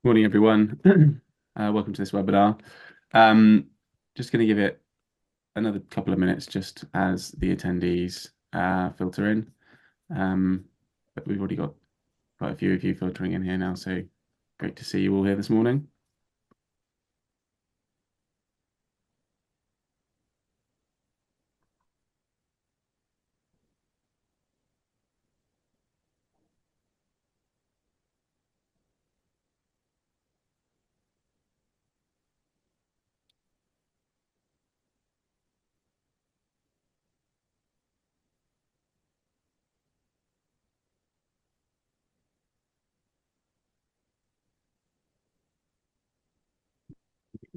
Morning, everyone. Welcome to this webinar. Um, just going to give it another couple of minutes just as the attendees filter in. But we've already got quite a few of you filtering in here now, so great to see you all here this morning.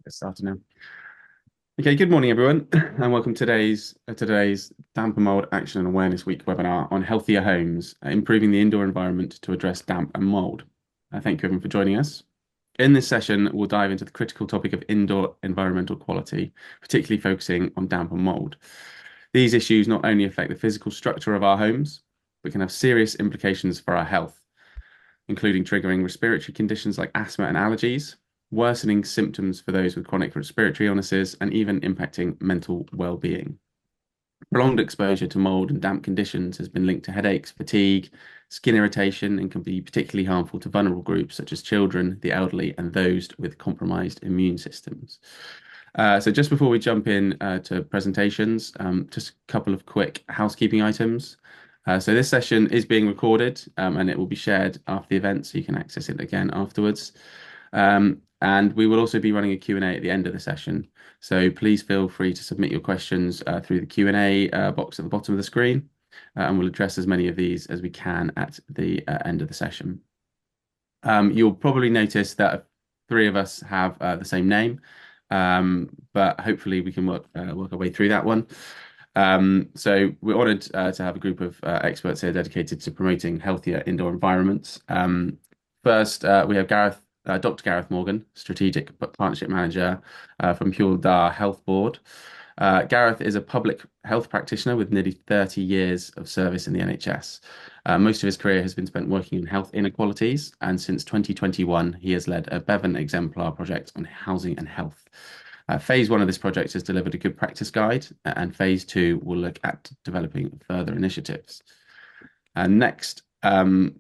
Get started now. Okay, good morning, everyone, and welcome to today's Damp and Mold Action and Awareness Week webinar on healthier homes, improving the indoor environment to address damp and mold. Thank you, everyone, for joining us. In this session, we'll dive into the critical topic of indoor environmental quality, particularly focusing on damp and mold. These issues not only affect the physical structure of our homes, but can have serious implications for our health, including triggering respiratory conditions like asthma and allergies, worsening symptoms for those with chronic respiratory illnesses, and even impacting mental well-being. Prolonged exposure to mold and damp conditions has been linked to headaches, fatigue, skin irritation, and can be particularly harmful to vulnerable groups such as children, the elderly, and those with compromised immune systems. So just before we jump in to presentations, just a couple of quick housekeeping items. So this session is being recorded and it will be shared after the event, so you can access it again afterwards. And we will also be running a Q&A at the end of the session. So please feel free to submit your questions through the Q&A box at the bottom of the screen, and we'll address as many of these as we can at the end of the session. You'll probably notice that three of us have the same name, but hopefully we can work our way through that one. So we're honoured to have a group of experts here dedicated to promoting healthier indoor environments. First, we have Dr. Gareth Morgan, Strategic Partnership Manager from Hywel Dda Health Board. Gareth is a public health practitioner with nearly 30 years of service in the NHS. Most of his career has been spent working in health inequalities, and since 2021, he has led a Bevan Exemplar project on housing and health. Phase one of this project has delivered a good practice guide, and phase two will look at developing further initiatives. And next,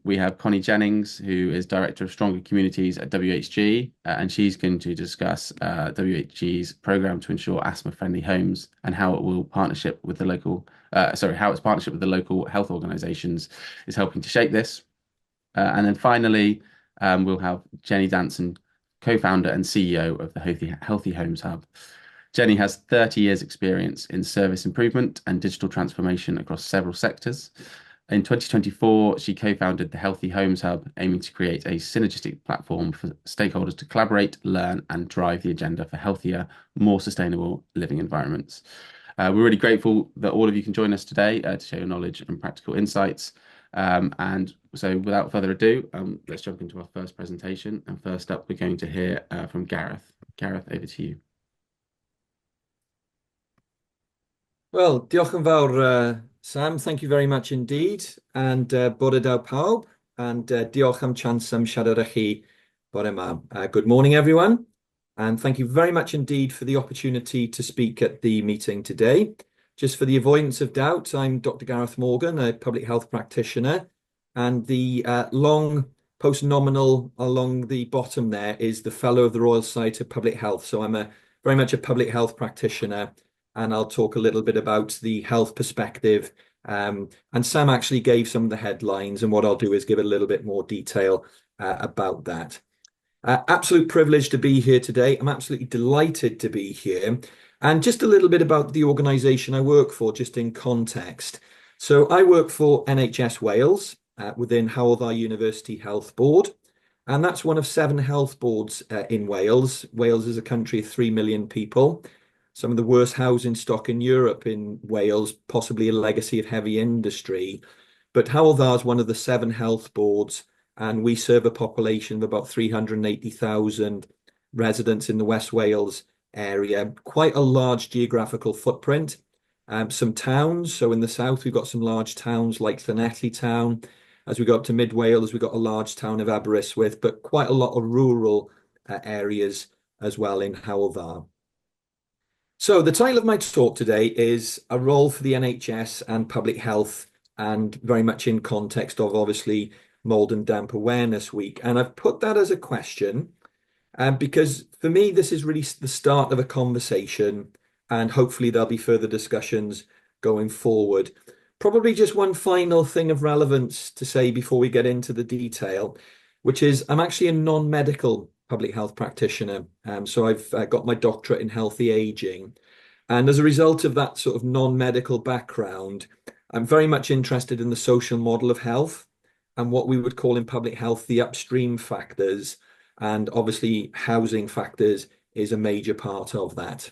we have Connie Jennings, who is Director of Stronger Communities at WHG, and she's going to discuss WHG's program to ensure asthma-friendly homes and how it will partnership with the local, how its partnership with the local health organisations is helping to shape this. And then finally, we'll have Jenny Danson, co-founder and CEO of the Healthy Homes Hub. Jenny has 30 years experience in service improvement and digital transformation across several sectors. In 2024, she co-founded the Healthy Homes Hub, aiming to create a synergistic platform for stakeholders to collaborate, learn, and drive the agenda for healthier, more sustainable living environments. We're really grateful that all of you can join us today to share your knowledge and practical insights. And so without further ado, let's jump into our first presentation. And first up, we're going to hear from Gareth. Gareth, over to you. Well, diolch yn fawr, Sam. Thank you very much indeed. And bore da pawb. And diolch am chance am siarad â chi bore ma. Good morning, everyone. And thank you very much indeed for the opportunity to speak at the meeting today. Just for the avoidance of doubt, I'm Dr. Gareth Morgan, a public health practitioner. And the long post-nominal along the bottom there is the Fellow of the Royal Society of Public Health. So I'm very much a public health practitioner, and I'll talk a little bit about the health perspective. And Sam actually gave some of the headlines, and what I'll do is give a little bit more detail about that. Absolute privilege to be here today. I'm absolutely delighted to be here. And just a little bit about the organisation I work for, just in context. So I work for NHS Wales within Hywel Dda University Health Board. And that's one of 7 health boards in Wales. Wales is a country of 3 million people. Some of the worst housing stock in Europe in Wales, possibly a legacy of heavy industry. But Hywel Dda is one of the 7 health boards, and we serve a population of about 380,000 residents in the West Wales area. Quite a large geographical footprint. Some towns. So in the south, we've got some large towns like Llanelli Town. As we go up to Mid Wales, we've got a large town of Aberystwyth, but quite a lot of rural areas as well in Hywel Dda. So the title of my talk today is A Role for the NHS and Public Health, and very much in context of obviously Mould and Damp Awareness Week. And I've put that as a question because for me, this is really the start of a conversation, and hopefully there'll be further discussions going forward. Probably just one final thing of relevance to say before we get into the detail, which is I'm actually a non-medical public health practitioner. So I've got my doctorate in healthy aging. And as a result of that sort of non-medical background, I'm very much interested in the social model of health and what we would call in public health the upstream factors. And obviously, housing factors is a major part of that.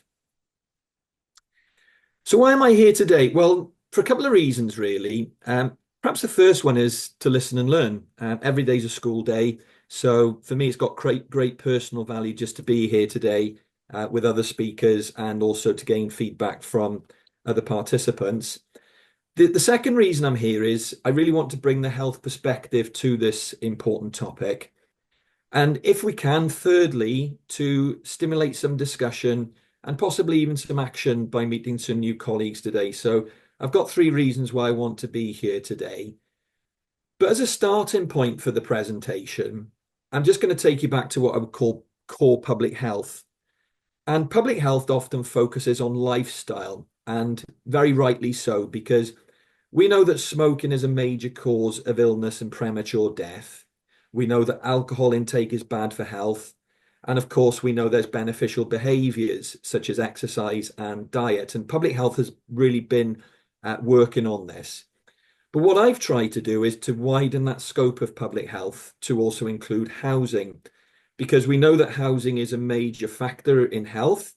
So why am I here today? Well, for a couple of reasons, really. Perhaps the first one is to listen and learn. Every day's a school day. So for me, it's got great personal value just to be here today with other speakers and also to gain feedback from other participants. The second reason I'm here is I really want to bring the health perspective to this important topic. And if we can, thirdly, to stimulate some discussion and possibly even some action by meeting some new colleagues today. So I've got three reasons why I want to be here today. But as a starting point for the presentation, I'm just going to take you back to what I would call core public health. And public health often focuses on lifestyle, and very rightly so, because we know that smoking is a major cause of illness and premature death. We know that alcohol intake is bad for health. And of course, we know there's beneficial behaviors such as exercise and diet. And public health has really been working on this. But what I've tried to do is to widen that scope of public health to also include housing, because we know that housing is a major factor in health,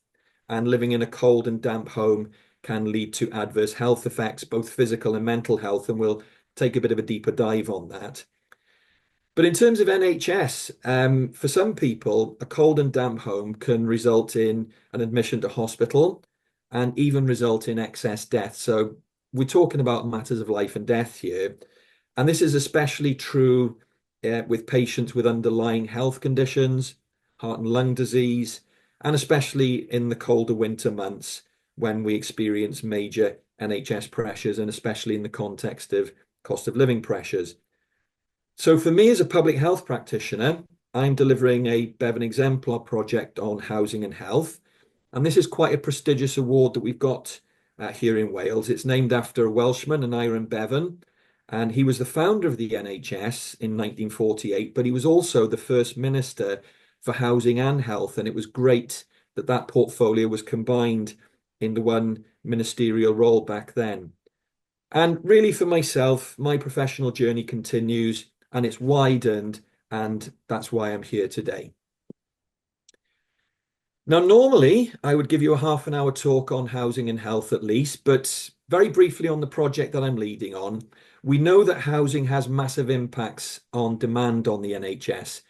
and living in a cold and damp home can lead to adverse health effects, both physical and mental health. And we'll take a bit of a deeper dive on that. But in terms of NHS, for some people, a cold and damp home can result in an admission to hospital and even result in excess death. So we're talking about matters of life and death here. And this is especially true with patients with underlying health conditions, heart and lung disease, and especially in the colder winter months when we experience major NHS pressures, and especially in the context of cost of living pressures. So for me as a public health practitioner, I'm delivering a Bevan Exemplar project on housing and health. And this is quite a prestigious award that we've got here in Wales. It's named after a Welshman, Aneurin Bevan, and he was the founder of the NHS in 1948, but he was also the first minister for housing and health. And it was great that that portfolio was combined into one ministerial role back then. And really for myself, my professional journey continues and it's widened, and that's why I'm here today. Now, normally I would give you a half an hour talk on housing and health at least, but very briefly on the project that I'm leading on, we know that housing has massive impacts on demand on the NHS.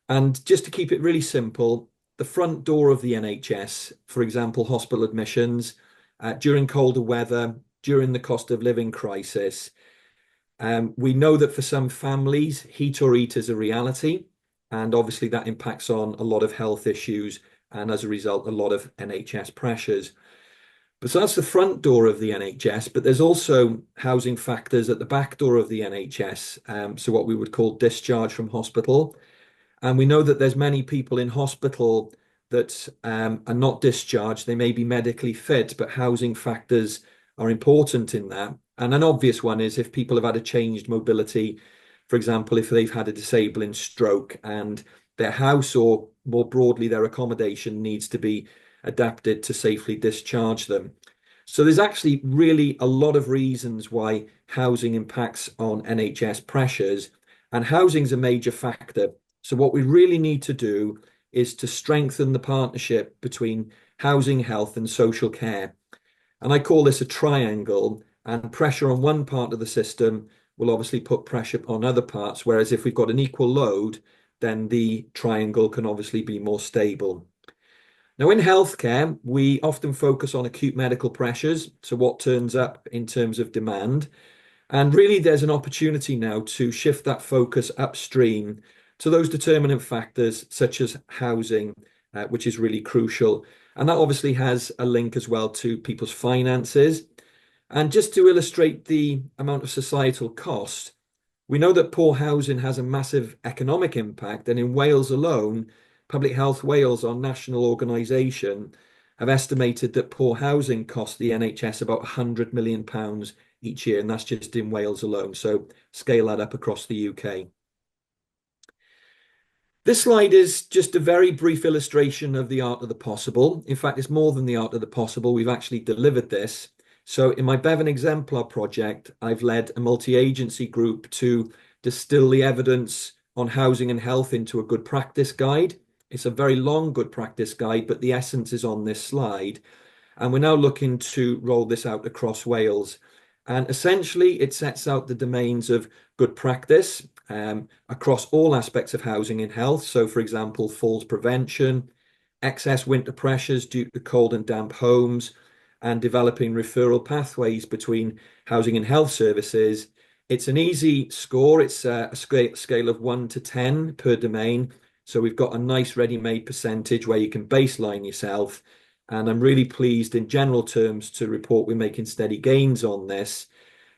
And just to keep it really simple, the front door of the NHS, for example, hospital admissions, during colder weather, during the cost of living crisis, we know that for some families, heat or eat is a reality. And obviously that impacts on a lot of health issues and as a result, a lot of NHS pressures. But so that's the front door of the NHS, but there's also housing factors at the back door of the NHS. So what we would call discharge from hospital. And we know that there's many people in hospital that are not discharged. They may be medically fit, but housing factors are important in that. And an obvious one is if people have had a changed mobility, for example, if they've had a disabling stroke and their house or more broadly their accommodation needs to be adapted to safely discharge them. So there's actually really a lot of reasons why housing impacts on NHS pressures, and housing is a major factor. So what we really need to do is to strengthen the partnership between housing, health and social care. And I call this a triangle, and pressure on one part of the system will obviously put pressure on other parts. Whereas if we've got an equal load, then the triangle can obviously be more stable. Now, in healthcare, we often focus on acute medical pressures, so what turns up in terms of demand. And really, there's an opportunity now to shift that focus upstream to those determinant factors such as housing, which is really crucial. And that obviously has a link as well to people's finances. And just to illustrate the amount of societal cost, we know that poor housing has a massive economic impact. And in Wales alone, Public Health Wales, our national organisation, have estimated that poor housing costs the NHS about £100 million each year. And that's just in Wales alone. So scale that up across the UK. This slide is just a very brief illustration of the art of the possible. In fact, it's more than the art of the possible. We've actually delivered this. So in my Bevan Exemplar project, I've led a multi-agency group to distill the evidence on housing and health into a good practice guide. It's a very long good practice guide, but the essence is on this slide. And we're now looking to roll this out across Wales. And essentially, it sets out the domains of good practice across all aspects of housing and health. So, for example, falls prevention, excess winter pressures due to cold and damp homes, and developing referral pathways between housing and health services. It's an easy score. It's a scale of 1 to 10 per domain. So we've got a nice ready-made percentage where you can baseline yourself. And I'm really pleased in general terms to report we're making steady gains on this.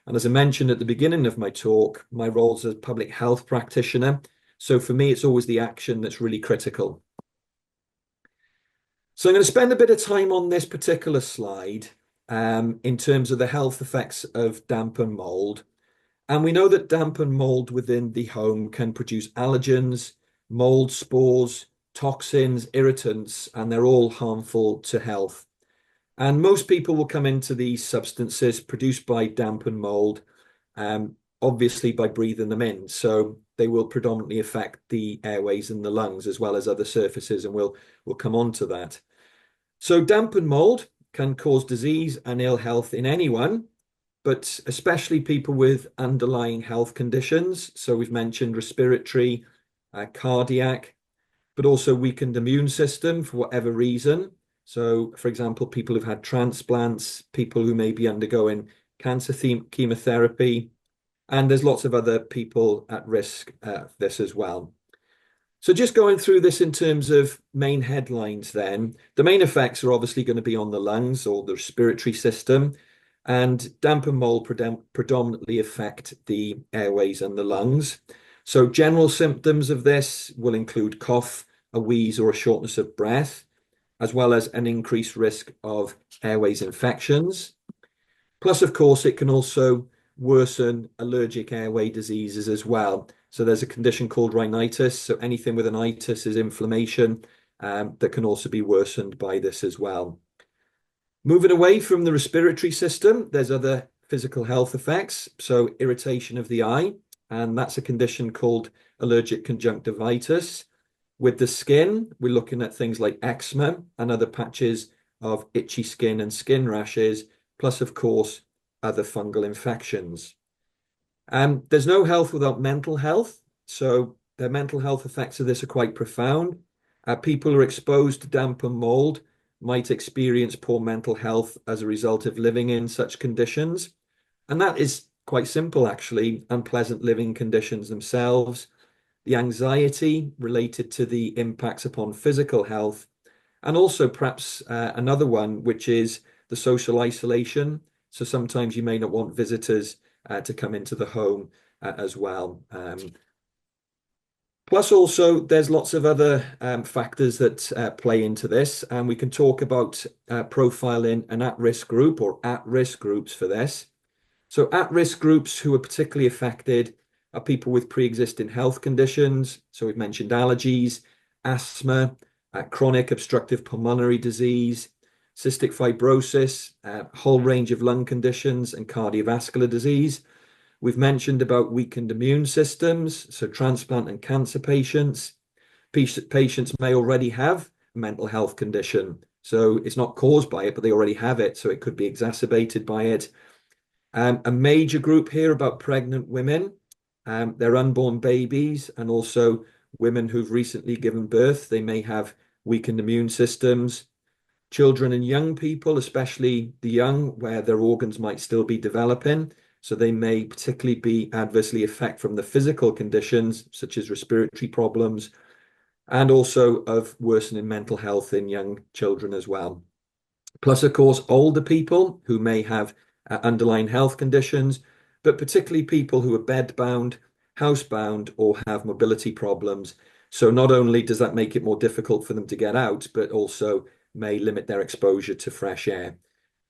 And as I mentioned at the beginning of my talk, my role is as a public health practitioner. So for me, it's always the action that's really critical. So I'm going to spend a bit of time on this particular slide in terms of the health effects of damp and mould. And we know that damp and mould within the home can produce allergens, mould spores, toxins, irritants, and they're all harmful to health. And most people will come into these substances produced by damp and mould, obviously by breathing them in. So they will predominantly affect the airways and the lungs as well as other surfaces, and we'll come on to that. So damp and mould can cause disease and ill health in anyone, but especially people with underlying health conditions. So we've mentioned respiratory, cardiac, but also weakened immune system for whatever reason. So, for example, people who've had transplants, people who may be undergoing cancer chemotherapy, and there's lots of other people at risk of this as well. So just going through this in terms of main headlines then, the main effects are obviously going to be on the lungs or the respiratory system, and damp and mold predominantly affect the airways and the lungs. So general symptoms of this will include cough, a wheeze or a shortness of breath, as well as an increased risk of airways infections. Plus, of course, it can also worsen allergic airway diseases as well. So there's a condition called rhinitis. So anything with an itis is inflammation that can also be worsened by this as well. Moving away from the respiratory system, there's other physical health effects. So irritation of the eye, and that's a condition called allergic conjunctivitis. With the skin, we're looking at things like eczema and other patches of itchy skin and skin rashes, plus, of course, other fungal infections. There's no health without mental health. So the mental health effects of this are quite profound. People who are exposed to damp and mold might experience poor mental health as a result of living in such conditions. And that is quite simple, actually, unpleasant living conditions themselves, the anxiety related to the impacts upon physical health, and also perhaps another one, which is the social isolation. So sometimes you may not want visitors to come into the home as well. Plus also, there's lots of other factors that play into this, and we can talk about profiling an at-risk group or at-risk groups for this. So at-risk groups who are particularly affected are people with pre-existing health conditions. So we've mentioned allergies, asthma, chronic obstructive pulmonary disease, cystic fibrosis, a whole range of lung conditions and cardiovascular disease. We've mentioned about weakened immune systems, so transplant and cancer patients. Patients may already have a mental health condition. So it's not caused by it, but they already have it. So it could be exacerbated by it. A major group here about pregnant women, their unborn babies, and also women who've recently given birth. They may have weakened immune systems. Children and young people, especially the young, where their organs might still be developing. So they may particularly be adversely affected from the physical conditions, such as respiratory problems, and also of worsening mental health in young children as well. Plus, of course, older people who may have underlying health conditions, but particularly people who are bedbound, housebound, or have mobility problems. So not only does that make it more difficult for them to get out, but also may limit their exposure to fresh air.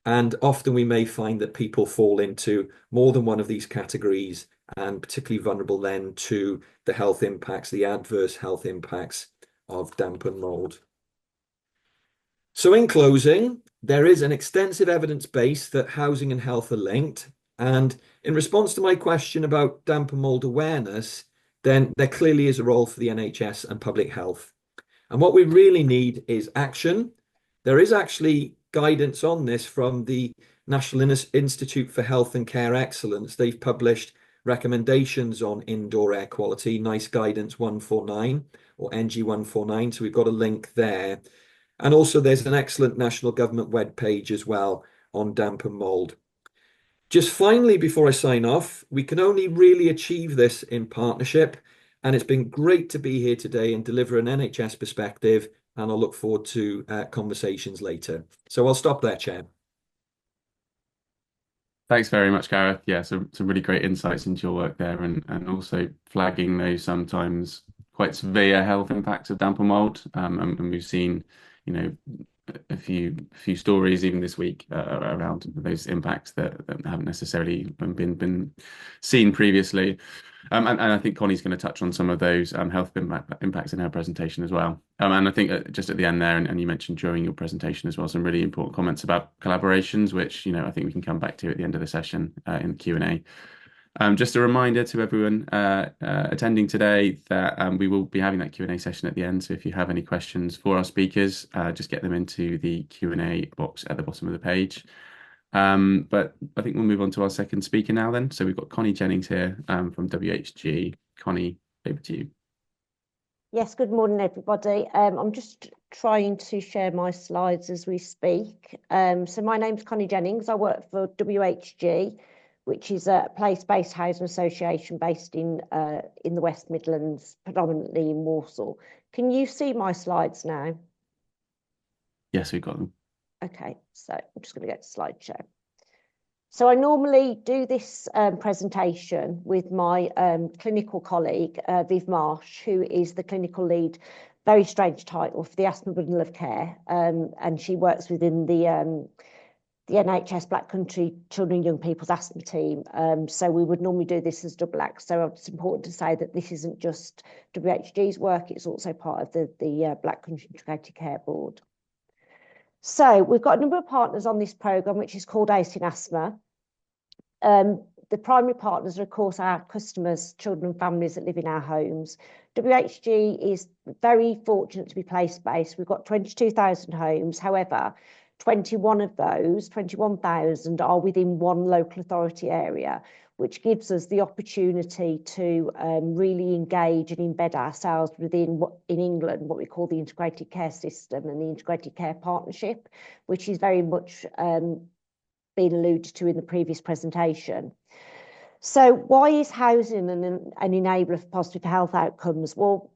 And often we may find that people fall into more than one of these categories and particularly vulnerable then to the health impacts, the adverse health impacts of damp and mold. So in closing, there is an extensive evidence base that housing and health are linked. And in response to my question about damp and mold awareness, then there clearly is a role for the NHS and public health. And what we really need is action. There is actually guidance on this from the National Institute for Health and Care Excellence. They've published recommendations on indoor air quality, NICE Guidance 149 or NG 149. So we've got a link there. And also there's an excellent national government web page as well on damp and mold. Just finally, before I sign off, we can only really achieve this in partnership. And it's been great to be here today and deliver an NHS perspective. And I'll look forward to conversations later. So I'll stop there, Chair. Thanks very much, Gareth. Yeah, some really great insights into your work there, and also flagging those sometimes quite severe health impacts of damp and mold. And we've seen, you know, a few stories even this week around those impacts that haven't necessarily been seen previously. And I think Connie's going to touch on some of those health impacts in her presentation as well. And I think just at the end there, and you mentioned during your presentation as well, some really important comments about collaborations, which, I think we can come back to at the end of the session in the Q&A. Just a reminder to everyone attending today that we will be having that Q&A session at the end. So if you have any questions for our speakers, just get them into the Q&A box at the bottom of the page. But I think we'll move on to our second speaker now then. So we've got Connie Jennings here from WHG. Connie, over to you. Yes, good morning, everybody. I'm just trying to share my slides as we speak. So my name's Connie Jennings. I work for WHG, which is a place-based housing association based in the West Midlands, predominantly in Walsall. Can you see my slides now? Yes, we've got them. Okay, so I'm just going to go to slideshow. So I normally do this presentation with my clinical colleague, Viv Marsh, who is the clinical lead, very strange title, for the Asthma Bundle of Care. And she works within the NHS Black Country Children and Young People's Asthma Team. So we would normally do this as double act. So it's important to say that this isn't just WHG's work, it's also part of the Black Country Integrated Care Board. So we've got a number of partners on this programme, which is called Aico in Asthma. The primary partners are, of course, our customers, children and families that live in our homes. WHG is very fortunate to be place-based. We've got 22,000 homes. However, 21 of those, 21,000 are within one local authority area, which gives us the opportunity to really engage and embed ourselves within, in England, what we call the integrated care system and the integrated care partnership, which is very much been alluded to in the previous presentation. So why is housing an enabler for positive health outcomes? Well,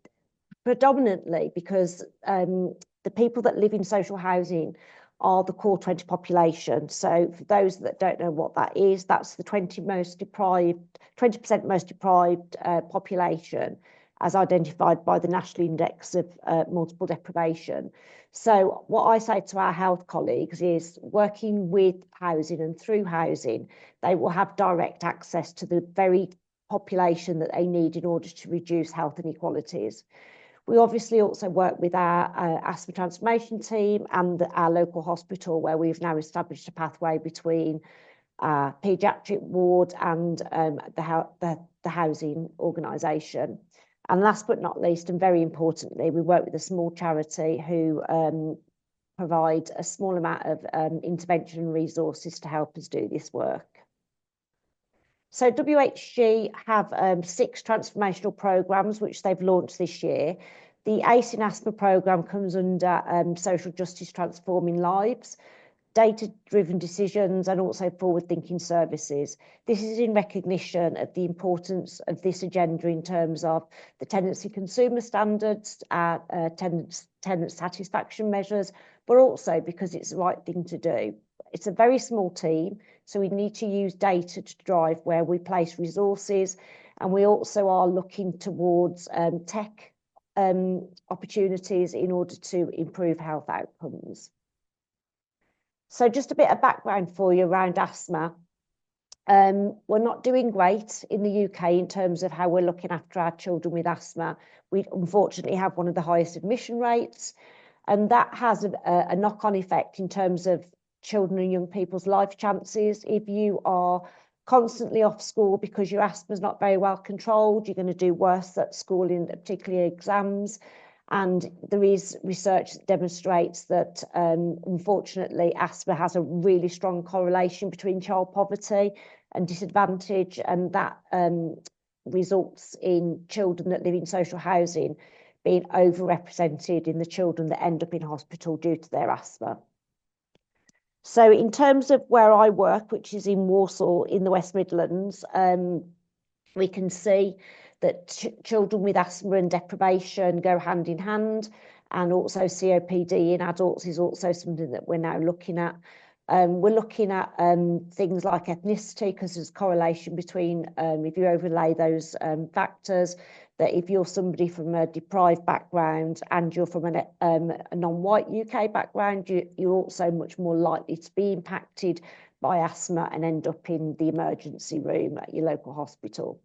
predominantly because the people that live in social housing are the core 20 population. So for those that don't know what that is, that's the 20% most deprived population as identified by the National Index of Multiple Deprivation. So what I say to our health colleagues is working with housing and through housing, they will have direct access to the very population that they need in order to reduce health inequalities. We obviously also work with our asthma transformation team and our local hospital, where we've now established a pathway between our paediatric ward and the housing organisation. And last but not least, and very importantly, we work with a small charity who provide a small amount of intervention and resources to help us do this work. So WHG have 6 transformational programmes which they've launched this year. The Aico in Asthma programme comes under Social Justice Transforming Lives. data-driven decisions, and also forward-thinking services. This is in recognition of the importance of this agenda in terms of the tenancy consumer standards, tenant satisfaction measures, but also because it's the right thing to do. It's a very small team, so we need to use data to drive where we place resources, and we also are looking towards tech opportunities in order to improve health outcomes. So just a bit of background for you around asthma. We're not doing great in the UK in terms of how we're looking after our children with asthma. We unfortunately have one of the highest admission rates, and that has a knock-on effect in terms of children and young people's life chances. If you are constantly off school because your asthma is not very well controlled, you're going to do worse at school, in particularly exams. And there is research that demonstrates that, unfortunately, asthma has a really strong correlation between child poverty and disadvantage, and that results in children that live in social housing being overrepresented in the children that end up in hospital due to their asthma. So in terms of where I work, which is in Warsaw in the West Midlands, we can see that children with asthma and deprivation go hand in hand, and also COPD in adults is also something that we're now looking at. We're looking at things like ethnicity, because there's correlation between, if you overlay those factors, that if you're somebody from a deprived background and you're from a non-white UK background, you're also much more likely to be impacted by asthma and end up in the emergency room at your local hospital.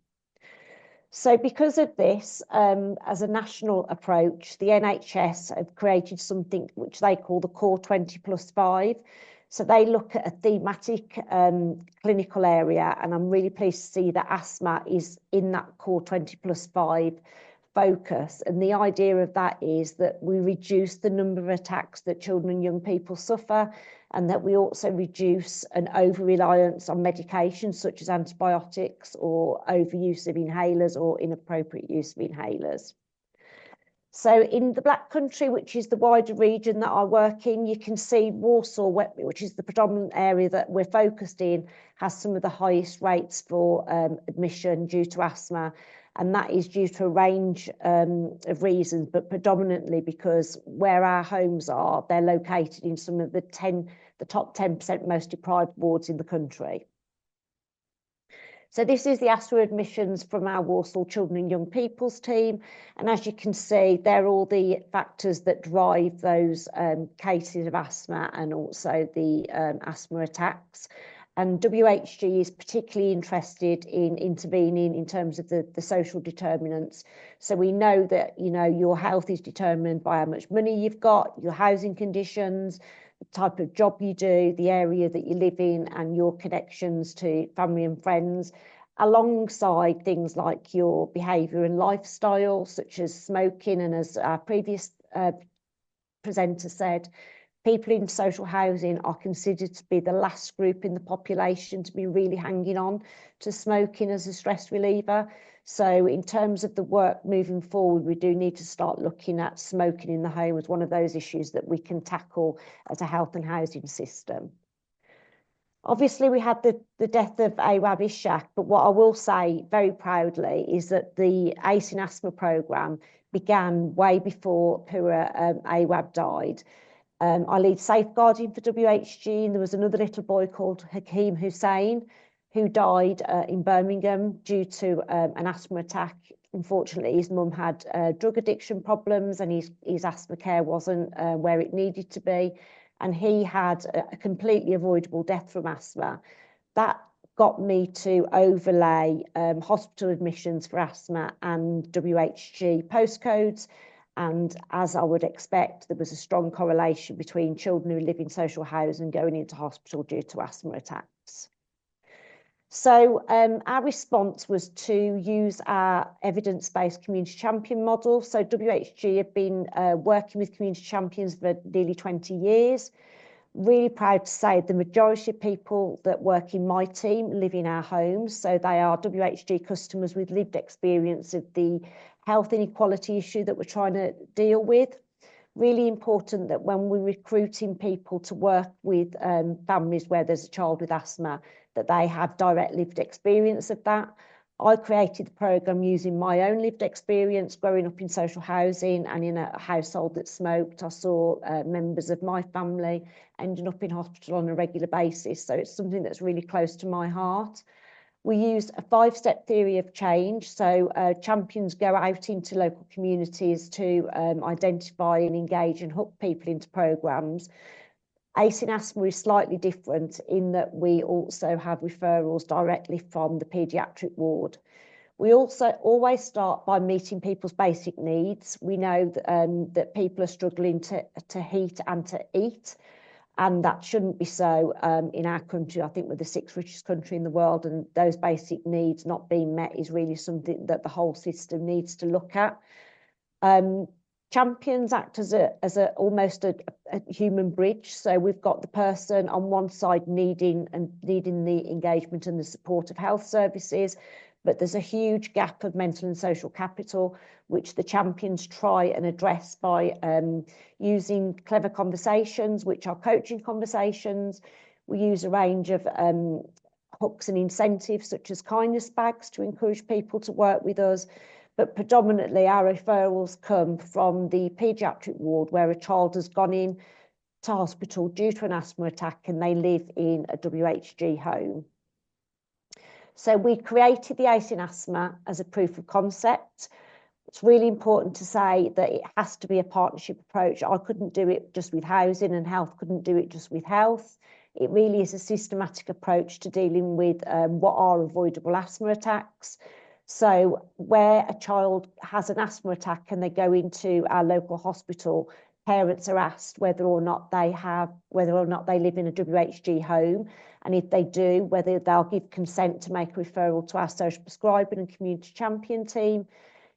So because of this, as a national approach, the NHS have created something which they call the Core 20+5. So they look at a thematic clinical area, and I'm really pleased to see that asthma is in that Core 20+5 focus. And the idea of that is that we reduce the number of attacks that children and young people suffer, and that we also reduce an over-reliance on medications such as antibiotics or overuse of inhalers or inappropriate use of inhalers. So in the Black Country, which is the wider region that I work in, you can see Warsaw, which is the predominant area that we're focused in, has some of the highest rates for admission due to asthma. And that is due to a range of reasons, but predominantly because where our homes are, they're located in some of the top 10% most deprived wards in the country. So this is the asthma admissions from our Warsaw Children and Young People's team. And as you can see, they're all the factors that drive those cases of asthma and also the asthma attacks. And WHG is particularly interested in intervening in terms of the social determinants. So we know that, you know, your health is determined by how much money you've got, your housing conditions, the type of job you do, the area that you live in, and your connections to family and friends, alongside things like your behaviour and lifestyle, such as smoking. And as our previous presenter said, people in social housing are considered to be the last group in the population to be really hanging on to smoking as a stress reliever. So in terms of the work moving forward, we do need to start looking at smoking in the home as one of those issues that we can tackle as a health and housing system. Obviously, we had the death of Awab Ishak, but what I will say very proudly is that the ACE in Asthma programme began way before Pura Awab died. I lead safeguarding for WHG, and there was another little boy called Hakeem Hussein who died in Birmingham due to an asthma attack. Unfortunately, his mum had drug addiction problems, and his asthma care wasn't where it needed to be, and he had a completely avoidable death from asthma. That got me to overlay hospital admissions for asthma and WHG postcodes. And as I would expect, there was a strong correlation between children who live in social housing going into hospital due to asthma attacks. So our response was to use our evidence-based community champion model. So WHG have been working with community champions for nearly 20 years. Really proud to say the majority of people that work in my team live in our homes. So they are WHG customers with lived experience of the health inequality issue that we're trying to deal with. Really important that when we're recruiting people to work with families where there's a child with asthma, that they have direct lived experience of that. I created the programme using my own lived experience growing up in social housing and in a household that smoked. I saw members of my family ending up in hospital on a regular basis. So it's something that's really close to my heart. We use a 5-step theory of change. So champions go out into local communities to identify and engage and hook people into programmes. ACE in asthma is slightly different in that we also have referrals directly from the paediatric ward. We also always start by meeting people's basic needs. We know that people are struggling to heat and to eat, and that shouldn't be so in our country. I think we're the 6th richest country in the world, and those basic needs not being met is really something that the whole system needs to look at. Champions act as almost a human bridge. So we've got the person on one side needing the engagement and the support of health services, but there's a huge gap of mental and social capital, which the champions try and address by using clever conversations, which are coaching conversations. We use a range of hooks and incentives, such as kindness bags, to encourage people to work with us. But predominantly our referrals come from the paediatric ward, where a child has gone in to hospital due to an asthma attack and they live in a WHG home. So we created the ACE in asthma as a proof of concept. It's really important to say that it has to be a partnership approach. I couldn't do it just with housing, and health couldn't do it just with health. It really is a systematic approach to dealing with what are avoidable asthma attacks. So where a child has an asthma attack and they go into our local hospital, parents are asked whether or not they live in a WHG home, and if they do, whether they'll give consent to make a referral to our social prescribing and community champion team.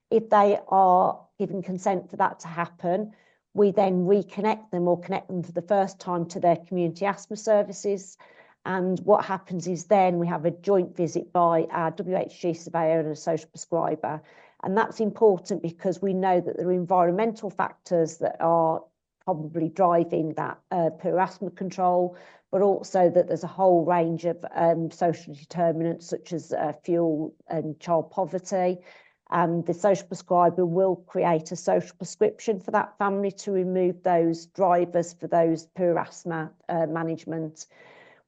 If they are given consent for that to happen, we then reconnect them or connect them for the first time to their community asthma services. And what happens is then we have a joint visit by our WHG surveyor and a social prescriber. And that's important because we know that there are environmental factors that are probably driving that poor asthma control, but also that there's a whole range of social determinants such as fuel and child poverty. And the social prescriber will create a social prescription for that family to remove those drivers for those poor asthma management.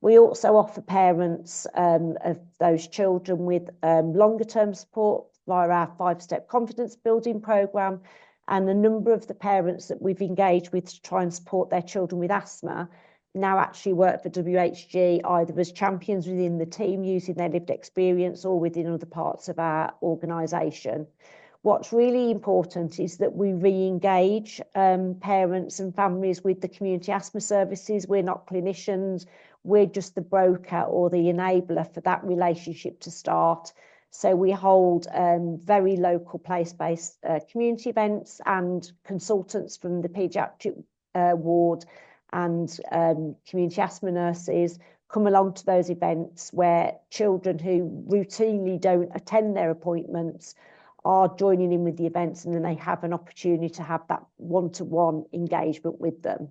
We also offer parents of those children with longer term support via our 5-step confidence building programme. And a number of the parents that we've engaged with to try and support their children with asthma now actually work for WHG, either as champions within the team using their lived experience or within other parts of our organisation. What's really important is that we re-engage parents and families with the community asthma services. We're not clinicians, we're just the broker or the enabler for that relationship to start. So we hold very local place-based community events, and consultants from the paediatric ward and community asthma nurses come along to those events where children who routinely don't attend their appointments are joining in with the events, and then they have an opportunity to have that one-to-one engagement with them.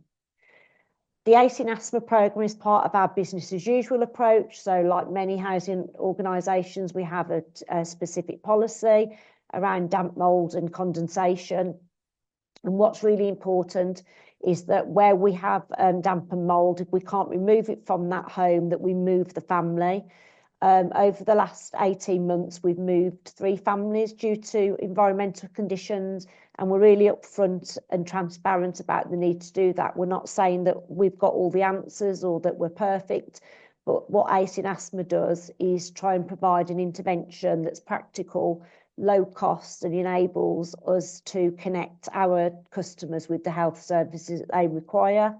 The ACE in asthma programme is part of our business as usual approach. So like many housing organisations, we have a specific policy around damp, mould and condensation. And what's really important is that where we have damp and mould, if we can't remove it from that home, that we move the family. Over the last 18 months, we've moved 3 families due to environmental conditions, and we're really upfront and transparent about the need to do that. We're not saying that we've got all the answers or that we're perfect, but what ACE in asthma does is try and provide an intervention that's practical, low cost, and enables us to connect our customers with the health services that they require.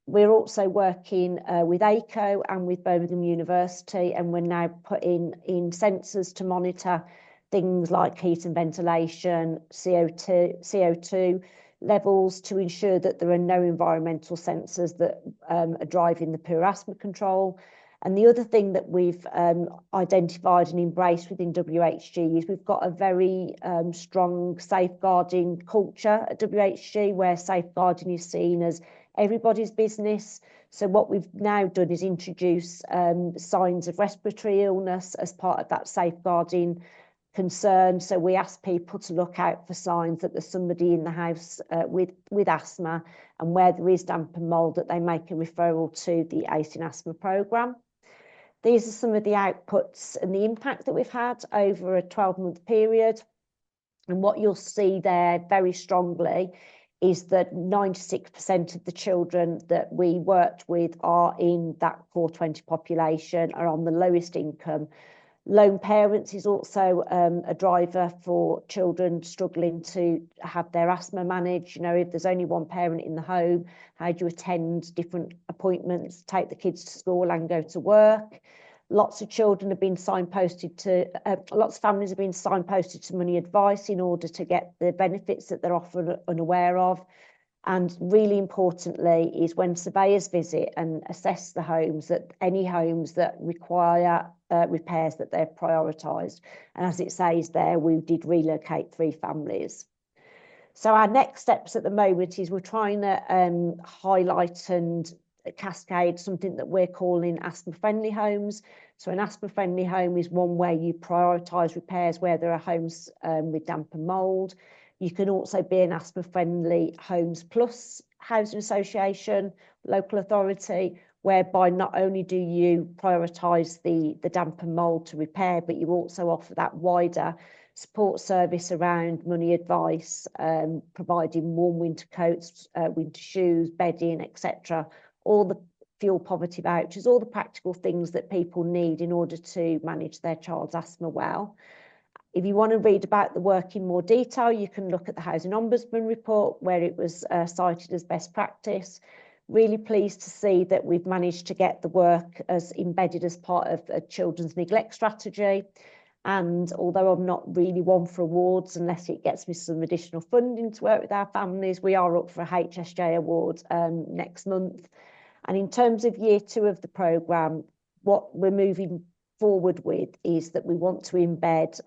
We're also working with Aico and with Birmingham University, and we're now putting in sensors to monitor things like heat and ventilation, CO2 levels, to ensure that there are no environmental sensors that are driving the poor asthma control. And the other thing that we've identified and embraced within WHG is we've got a very strong safeguarding culture at WHG, where safeguarding is seen as everybody's business. So what we've now done is introduce signs of respiratory illness as part of that safeguarding concern. So we ask people to look out for signs that there's somebody in the house with asthma, and where there is damp and mould, that they make a referral to the ACE in Asthma programme. These are some of the outputs and the impact that we've had over a 12-month period. And what you'll see there very strongly is that 96% of the children that we worked with are in that core 20 population, are on the lowest income. Lone parents is also a driver for children struggling to have their asthma managed. You know, if there's only one parent in the home, how do you attend different appointments, take the kids to school and go to work? Lots of children have been signposted to, lots of families have been signposted to money advice in order to get the benefits that they're often unaware of. And really importantly is when surveyors visit and assess the homes, that any homes that require repairs, that they're prioritised. And as it says there, we did relocate 3 families. So our next steps at the moment is we're trying to highlight and cascade something that we're calling asthma-friendly homes. So an asthma-friendly home is one where you prioritise repairs where there are homes with damp and mould. You can also be an asthma-friendly Homes Plus housing association, local authority, whereby not only do you prioritise the damp and mould to repair, but you also offer that wider support service around money advice, providing warm winter coats, winter shoes, bedding, etc. All the fuel poverty vouchers, all the practical things that people need in order to manage their child's asthma well. If you want to read about the work in more detail, you can look at the Housing Ombudsman report, where it was cited as best practice. Really pleased to see that we've managed to get the work as embedded as part of a children's neglect strategy. And although I'm not really one for awards unless it gets me some additional funding to work with our families, we are up for a HSJ award next month. And in terms of year 2 of the programme, what we're moving forward with is that we want to embed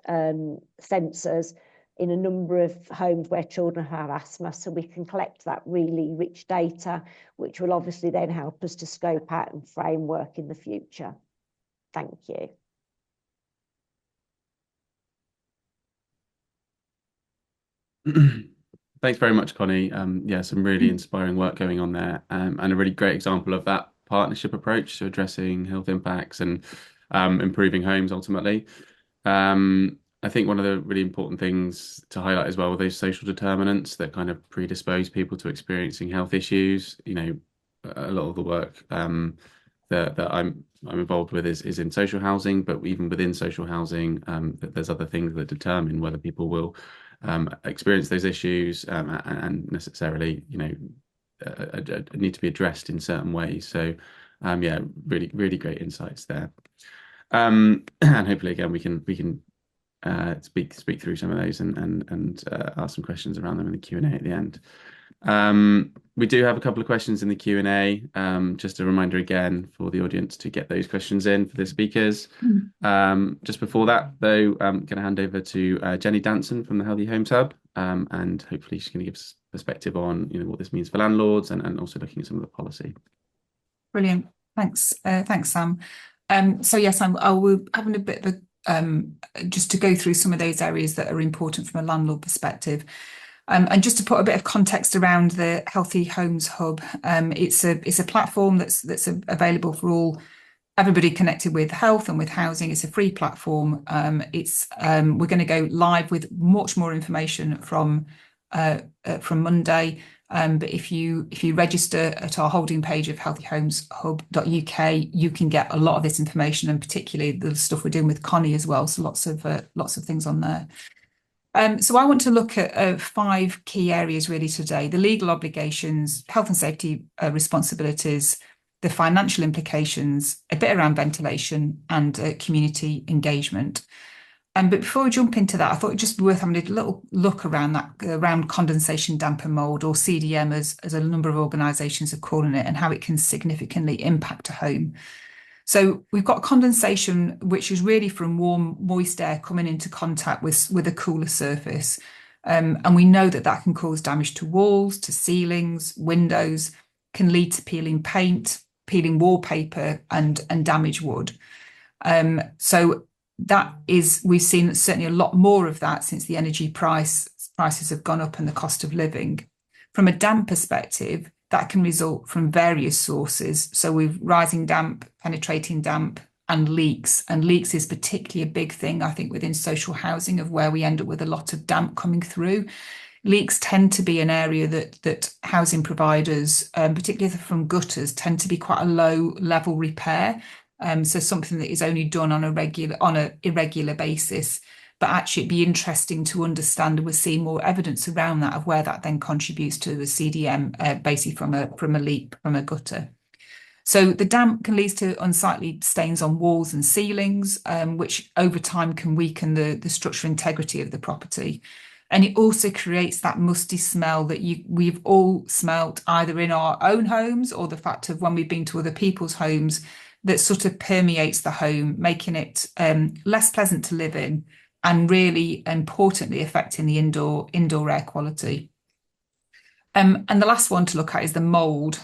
sensors in a number of homes where children have asthma, so we can collect that really rich data, which will obviously then help us to scope out and framework in the future. Thank you. Thanks very much, Connie. Yeah, some really inspiring work going on there, and a really great example of that partnership approach to addressing health impacts and improving homes ultimately. I think one of the really important things to highlight as well are those social determinants that kind of predispose people to experiencing health issues. You know, a lot of the work that I'm involved with is in social housing, but even within social housing, there's other things that determine whether people will experience those issues and necessarily, you know, need to be addressed in certain ways. So, yeah, really great insights there. And hopefully, again, we can speak through some of those and ask some questions around them in the Q&A at the end. We do have a couple of questions in the Q&A. Just a reminder again for the audience to get those questions in for the speakers. Just before that, though, I'm going to hand over to Jenny Danson from the Healthy Homes Hub, and hopefully she's going to give us perspective on, you know, what this means for landlords and also looking at some of the policy. Brilliant. Thanks, Sam. So yes, I will having a bit of a just to go through some of those areas that are important from a landlord perspective. And just to put a bit of context around the Healthy Homes Hub, it's a platform that's available for everybody connected with health and with housing. It's a free platform. We're going to go live with much more information from Monday. But if you register at our holding page of healthyhomeshub.uk, you can get a lot of this information, and particularly the stuff we're doing with Connie as well. So lots of things on there. So I want to look at 5 key areas really today: the legal obligations, health and safety responsibilities, the financial implications, a bit around ventilation, and community engagement. But before we jump into that, I thought it'd just be worth having a little look around condensation, damp and mould, or CDM as a number of organisations are calling it, and how it can significantly impact a home. So we've got condensation, which is really from warm, moist air coming into contact with a cooler surface. And we know that that can cause damage to walls, to ceilings, windows, can lead to peeling paint, peeling wallpaper, and damaged wood. So that is, we've seen certainly a lot more of that since the energy prices have gone up and the cost of living. From a damp perspective, that can result from various sources. So we've rising damp, penetrating damp, and leaks. And leaks is particularly a big thing, I think, within social housing, of where we end up with a lot of damp coming through. Leaks tend to be an area that housing providers, particularly from gutters, tend to be quite a low level repair. So something that is only done on an irregular basis. But actually, it'd be interesting to understand, and we're seeing more evidence around that, of where that then contributes to the CDM, basically from a leak from a gutter. So the damp can lead to unsightly stains on walls and ceilings, which over time can weaken the structural integrity of the property. And it also creates that musty smell that we've all smelt either in our own homes, or the fact of when we've been to other people's homes, that sort of permeates the home, making it less pleasant to live in, and really importantly affecting the indoor air quality. And the last one to look at is the mould.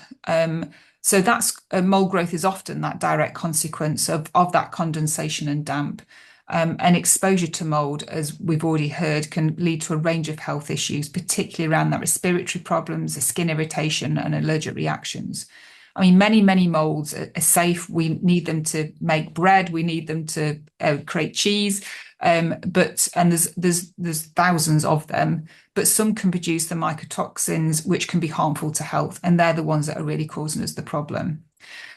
So that's mould growth is often that direct consequence of that condensation and damp. And exposure to mould, as we've already heard, can lead to a range of health issues, particularly around that respiratory problems, the skin irritation, and allergic reactions. I mean, many moulds are safe. We need them to make bread. We need them to create cheese. But there's thousands of them, but some can produce the mycotoxins, which can be harmful to health, and they're the ones that are really causing us the problem.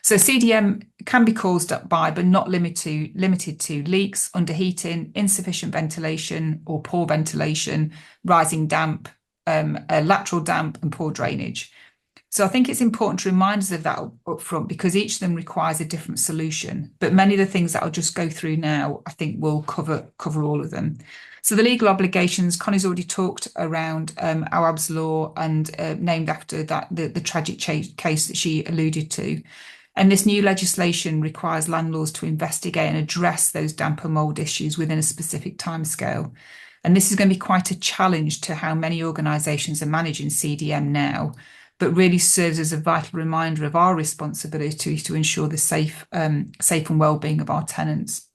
So CDM can be caused by, but not limited to leaks, underheating, insufficient ventilation or poor ventilation, rising damp, lateral damp, and poor drainage. So I think it's important to remind us of that up front, because each of them requires a different solution. But many of the things that I'll just go through now, I think will cover all of them. So the legal obligations, Connie's already talked around Awab's law, and named after that the tragic case that she alluded to. And this new legislation requires landlords to investigate and address those damp and mould issues within a specific timescale. And this is going to be quite a challenge to how many organisations are managing CDM now, but really serves as a vital reminder of our responsibility to ensure the safe and well-being of our tenants.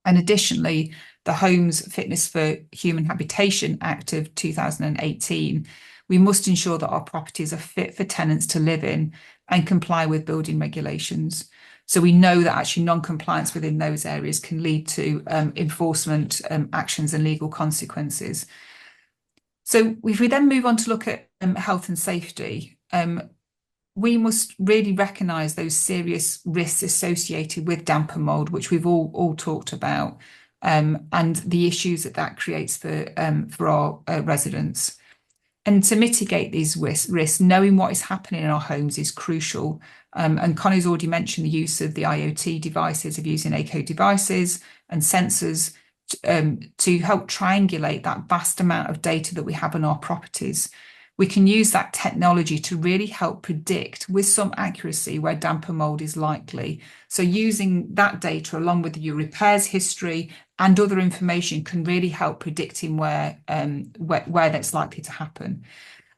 And additionally, the Homes Fitness for Human Habitation Act of 2018, we must ensure that our properties are fit for tenants to live in and comply with building regulations. So we know that actually non-compliance within those areas can lead to enforcement actions and legal consequences. So if we then move on to look at health and safety, we must really recognise those serious risks associated with damp and mould, which we've all talked about, and the issues that creates for our residents. And to mitigate these risks, knowing what is happening in our homes is crucial. And Connie's already mentioned the use of the IoT devices, of using Aico devices and sensors to help triangulate that vast amount of data that we have on our properties. We can use that technology to really help predict with some accuracy where damp and mould is likely. So using that data along with your repairs history and other information can really help predicting where that's likely to happen.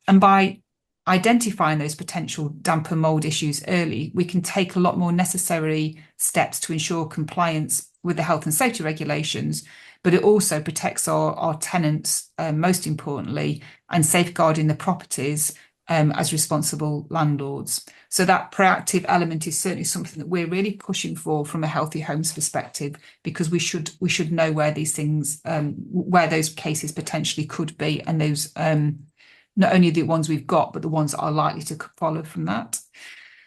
And by identifying those potential damp and mould issues early, we can take a lot more necessary steps to ensure compliance with the health and safety regulations, but it also protects our tenants, most importantly, and safeguarding the properties as responsible landlords. So that proactive element is certainly something that we're really pushing for from a Healthy Homes perspective, because we should know where these things, where those cases potentially could be, and those not only the ones we've got, but the ones that are likely to follow from that.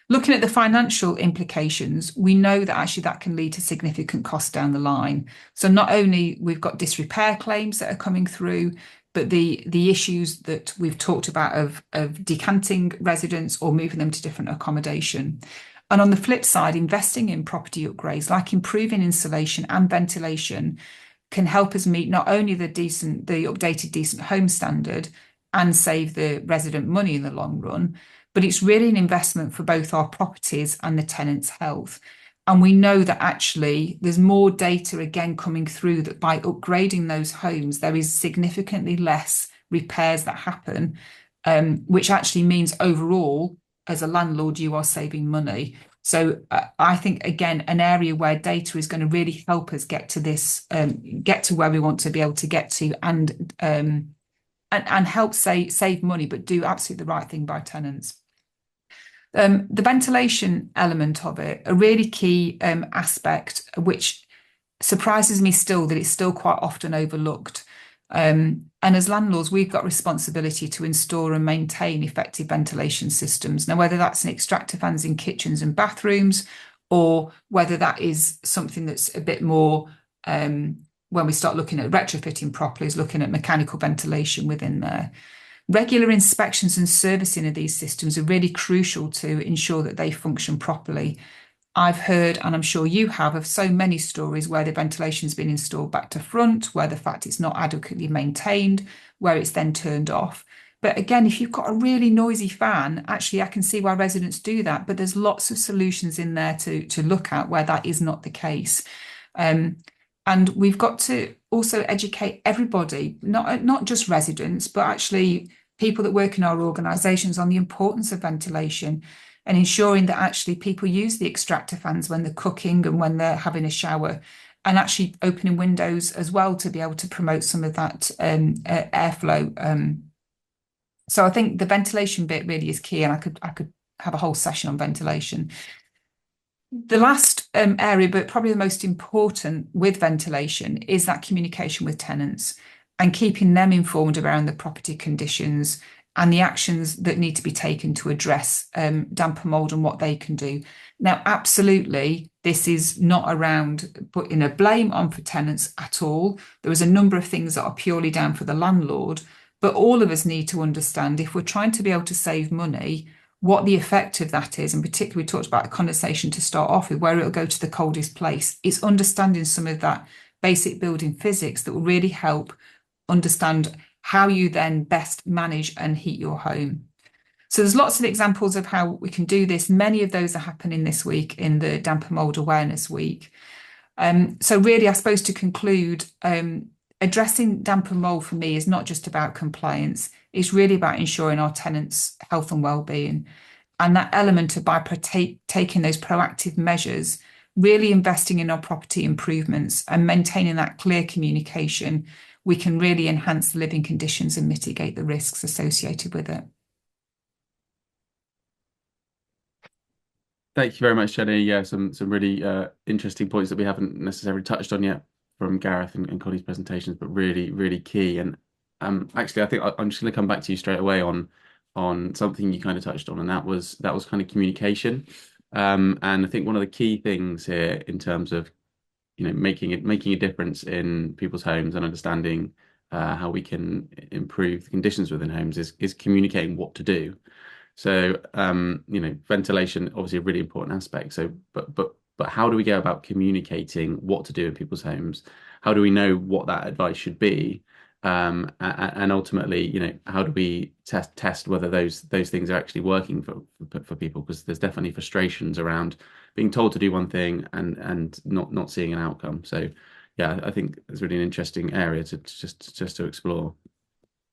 Looking at the financial implications, we know that actually that can lead to significant costs down the line. So not only we've got disrepair claims that are coming through, but the issues that we've talked about of decanting residents or moving them to different accommodation. And on the flip side, investing in property upgrades like improving insulation and ventilation can help us meet not only the updated decent home standard and save the resident money in the long run, but it's really an investment for both our properties and the tenants' health. And we know that actually there's more data again coming through that by upgrading those homes, there is significantly less repairs that happen, which actually means overall, as a landlord, you are saving money. So I think, again, an area where data is going to really help us get to this, get to where we want to be able to get to, and help save money, but do absolutely the right thing by tenants. The ventilation element of it, a really key aspect, which surprises me still that it's still quite often overlooked. And as landlords, we've got responsibility to install and maintain effective ventilation systems. Now, whether that's an extractor fans in kitchens and bathrooms, or whether that is something that's a bit more, when we start looking at retrofitting properly, is looking at mechanical ventilation within there. Regular inspections and servicing of these systems are really crucial to ensure that they function properly. I've heard, and I'm sure you have, of so many stories where the ventilation's been installed back to front, where the fact it's not adequately maintained, where it's then turned off. But again, if you've got a really noisy fan, actually, I can see why residents do that. But there's lots of solutions in there to look at where that is not the case. And we've got to also educate everybody, not just residents, but actually people that work in our organisations on the importance of ventilation, and ensuring that actually people use the extractor fans when they're cooking and when they're having a shower, and actually opening windows as well to be able to promote some of that airflow. So I think the ventilation bit really is key, and I could have a whole session on ventilation. The last area, but probably the most important with ventilation, is that communication with tenants and keeping them informed around the property conditions and the actions that need to be taken to address damp and mould and what they can do. Now, absolutely, this is not around putting a blame on for tenants at all. There is a number of things that are purely down for the landlord, but all of us need to understand, if we're trying to be able to save money, what the effect of that is. And particularly, we talked about condensation to start off with, where it'll go to the coldest place. It's understanding some of that basic building physics that will really help understand how you then best manage and heat your home. So there's lots of examples of how we can do this. Many of those are happening this week in the Damp and Mould Awareness Week. So really, I suppose to conclude, addressing damp and mould for me is not just about compliance. It's really about ensuring our tenants' health and well-being. And that element of by taking those proactive measures, really investing in our property improvements and maintaining that clear communication, we can really enhance the living conditions and mitigate the risks associated with it. Thank you very much, Jenny. Yeah, some really interesting points that we haven't necessarily touched on yet from Gareth and Connie's presentations, but really, really key. And actually, I think I'm just going to come back to you straight away on something you kind of touched on, and that was kind of communication. And I think one of the key things here in terms of making a difference in people's homes and understanding how we can improve the conditions within homes is communicating what to do. So ventilation obviously a really important aspect. So but how do we go about communicating what to do in people's homes? How do we know what that advice should be? And ultimately, how do we test whether those things are actually working for people? Because there's definitely frustrations around being told to do one thing and not seeing an outcome. So yeah, I think it's really an interesting area to just to explore.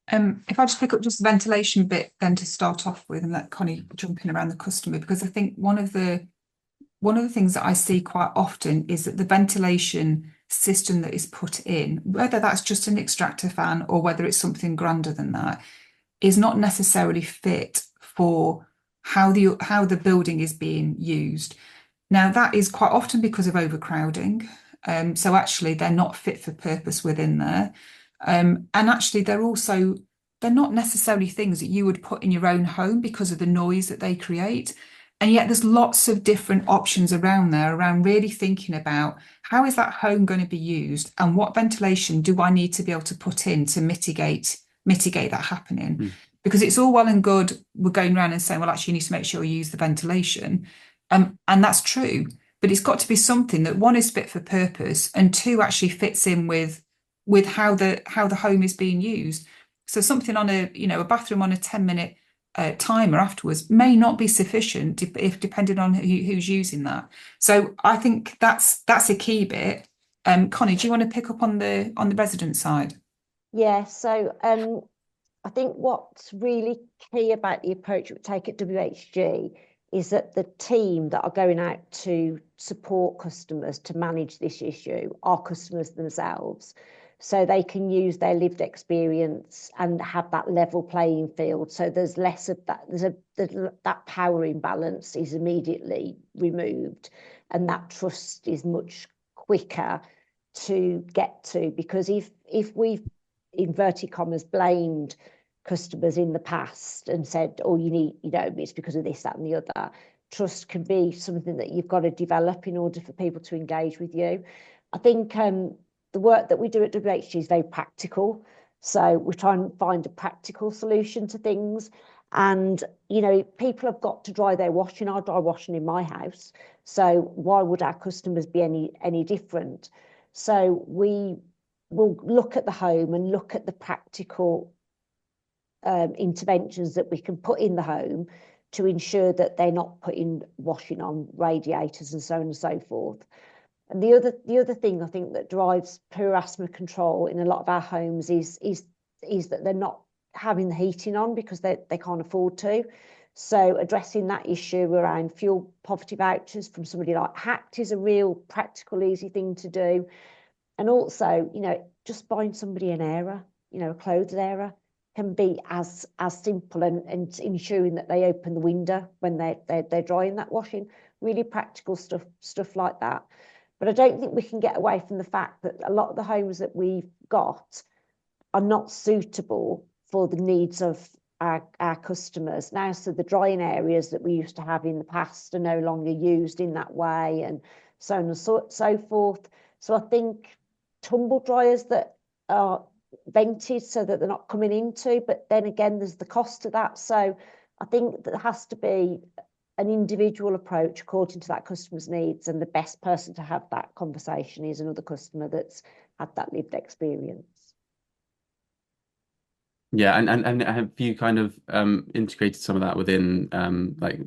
If I just pick up just the ventilation bit then to start off with, and let Connie jump in around the customer, because I think one of the things that I see quite often is that the ventilation system that is put in, whether that's just an extractor fan or whether it's something grander than that, is not necessarily fit for how the building is being used. Now, that is quite often because of overcrowding. So actually, they're not fit for purpose within there. And actually, they're not necessarily things that you would put in your own home because of the noise that they create. And yet there's lots of different options around there, around really thinking about how is that home going to be used and what ventilation do I need to be able to put in to mitigate that happening. Because it's all well and good, we're going around and saying, well, actually, you need to make sure you use the ventilation. And that's true. But it's got to be something that, one, is fit for purpose, and two, actually fits in with how the home is being used. So something on a bathroom on a 10-minute timer afterwards may not be sufficient if depending on who's using that. So I think that's a key bit. Connie, do you want to pick up on the resident side? Yeah, so I think what's really key about the approach we take at WHG is that the team that are going out to support customers to manage this issue are customers themselves. So they can use their lived experience and have that level playing field. So there's less of that, that power imbalance is immediately removed, and that trust is much quicker to get to, because if we've, inverted commas, blamed customers in the past and said, oh, it's because of this, that, and the other, trust can be something that you've got to develop in order for people to engage with you. I think the work that we do at WHG is very practical. So we try and find a practical solution to things. And, people have got to dry their washing. I dry washing in my house. So why would our customers be any different? So we will look at the home and look at the practical interventions that we can put in the home to ensure that they're not putting washing on radiators and so on and so forth. And the other thing I think that drives poor asthma control in a lot of our homes is that they're not having the heating on because they can't afford to. So addressing that issue around fuel poverty vouchers from somebody like Hacked is a real practical, easy thing to do. And also, just buying somebody an airer, a clothes airer, can be as simple, and ensuring that they open the window when they're drying that washing. Really practical stuff like that. But I don't think we can get away from the fact that a lot of the homes that we've got are not suitable for the needs of our customers now. So the drying areas that we used to have in the past are no longer used in that way, and so on and so forth. So I think tumble dryers that are vented so that they're not coming into, but then again, there's the cost of that. So I think there has to be an individual approach according to that customer's needs, and the best person to have that conversation is another customer that's had that lived experience. Yeah, and have you kind of integrated some of that within like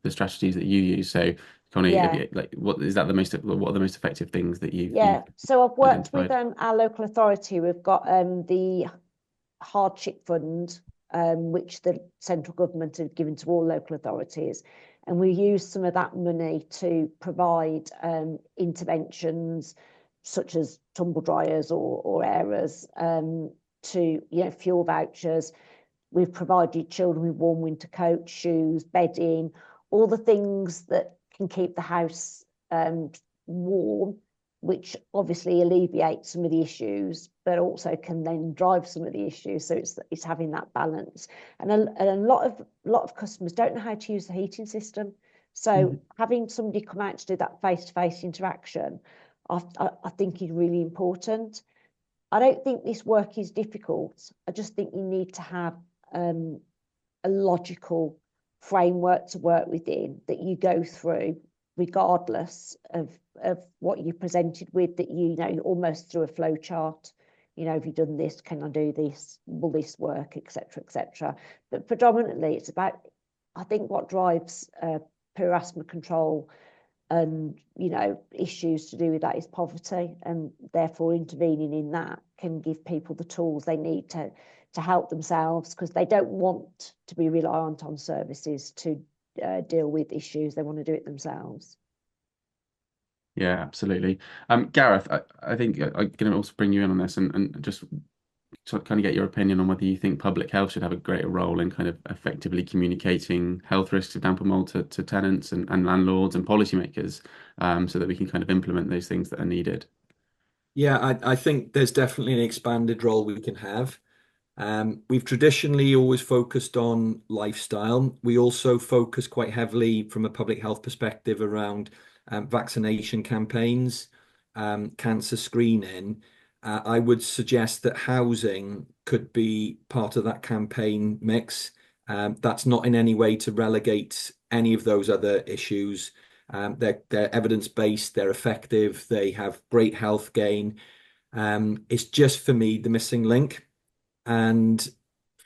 the strategies that you use? So Connie, Yeah. what are the most effective things that you've So I've worked with identified? our local authority. We've got the hardship fund, which the central government have given to all local authorities, and we use some of that money to provide interventions such as tumble dryers or airers, to fuel vouchers. We've provided children with warm winter coats, shoes, bedding, all the things that can keep the house warm, which obviously alleviates some of the issues, but also can then drive some of the issues. So it's having that balance. And a lot of customers don't know how to use the heating system. So having somebody come out to do that face-to-face interaction, I think is really important. I don't think this work is difficult. I just think you need to have a logical framework to work within that you go through, regardless of what you're presented with, that almost through a flow chart. Have you done this? Can I do this? Will this work? Etc. etc. But predominantly, it's about, I think, what drives poor asthma control and issues to do with that is poverty, and therefore intervening in that can give people the tools they need to help themselves, because they don't want to be reliant on services to deal with issues. They want to do it themselves. Yeah, absolutely. Gareth, I think I'm going to also bring you in on this and just to kind of get your opinion on whether you think public health should have a greater role in kind of effectively communicating health risks of damp and mold to tenants and landlords and policymakers, so that we can kind of implement those things that are needed. Yeah, I think there's definitely an expanded role we can have. We've traditionally always focused on lifestyle. We also focus quite heavily from a public health perspective around vaccination campaigns, cancer screening. I would suggest that housing could be part of that campaign mix. That's not in any way to relegate any of those other issues. They're evidence-based, they're effective, they have great health gain. It's just, for me, the missing link. And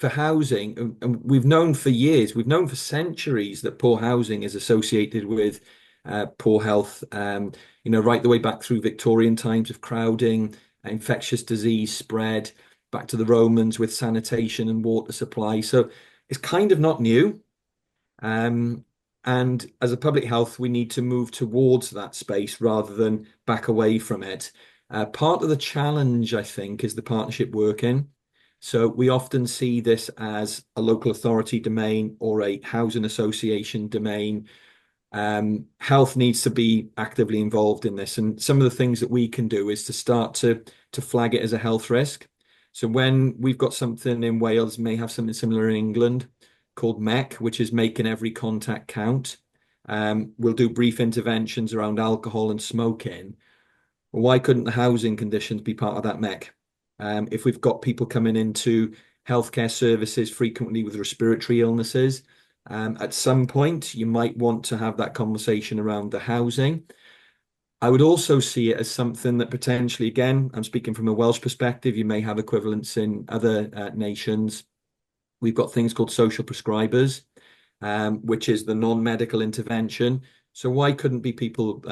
for housing, and we've known for years, we've known for centuries that poor housing is associated with poor health, right the way back through Victorian times of crowding, infectious disease spread, back to the Romans with sanitation and water supply. So it's kind of not new. And as a public health, we need to move towards that space rather than back away from it. Part of the challenge, I think, is the partnership working. So we often see this as a local authority domain or a housing association domain. Health needs to be actively involved in this. And some of the things that we can do is to start to flag it as a health risk. So when we've got something in Wales, may have something similar in England, called MEC, which is making every contact count. We'll do brief interventions around alcohol and smoking. Why couldn't the housing conditions be part of that MEC? If we've got people coming into healthcare services frequently with respiratory illnesses, at some point you might want to have that conversation around the housing. I would also see it as something that potentially, again, I'm speaking from a Welsh perspective, you may have equivalents in other nations. We've got things called social prescribers, which is the non-medical intervention. So why couldn't people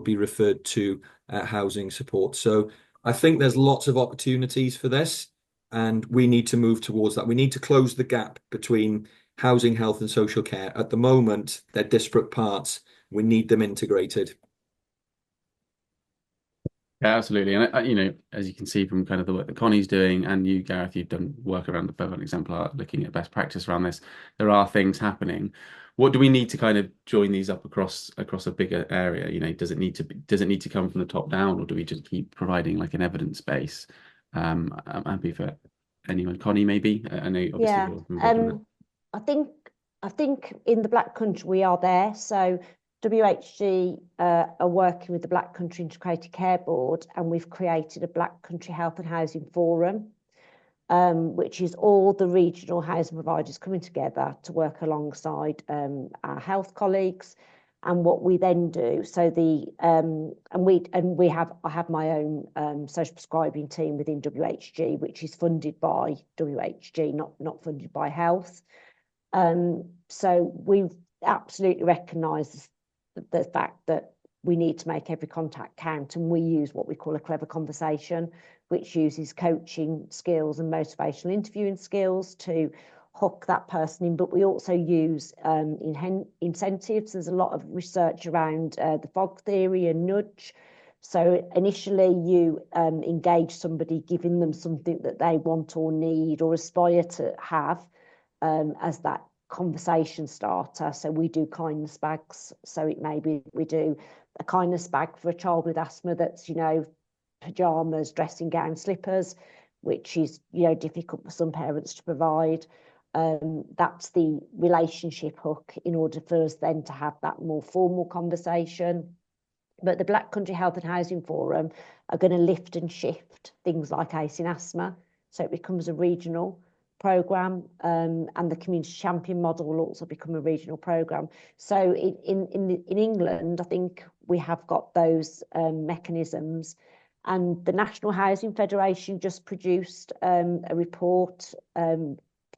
be referred to housing support? So I think there's lots of opportunities for this, and we need to move towards that. We need to close the gap between housing, health, and social care. At the moment, they're disparate parts. We need them integrated. Yeah, absolutely. And, as you can see from kind of the work that Connie's doing, and you, Gareth, you've done work around the Bevan exemplar, looking at best practice around this. There are things happening. What do we need to kind of join these up across a bigger area? Does it need to come from the top down, or do we just keep providing like an evidence base? I'm happy for anyone. Connie, maybe. I know obviously Yeah. you're involved in that. I think in the Black Country we are there. So WHG are working with the Black Country Integrated Care Board, and we've created a Black Country Health and Housing Forum, which is all the regional housing providers coming together to work alongside our health colleagues. And what we then do, so I have my own social prescribing team within WHG, which is funded by WHG, not funded by health. So we've absolutely recognised the fact that we need to make every contact count, and we use what we call a clever conversation, which uses coaching skills and motivational interviewing skills to hook that person in. But we also use incentives. There's a lot of research around the fog theory and nudge. So initially you engage somebody, giving them something that they want or need or aspire to have as that conversation starter. So we do kindness bags. So it may be we do a kindness bag for a child with asthma that's, pajamas, dressing gown, slippers, which is, difficult for some parents to provide. That's the relationship hook in order for us then to have that more formal conversation. But the Black Country Health and Housing Forum are going to lift and shift things like ACE in asthma. So it becomes a regional programme, and the community champion model will also become a regional programme. So in England, I think we have got those mechanisms, and the National Housing Federation just produced a report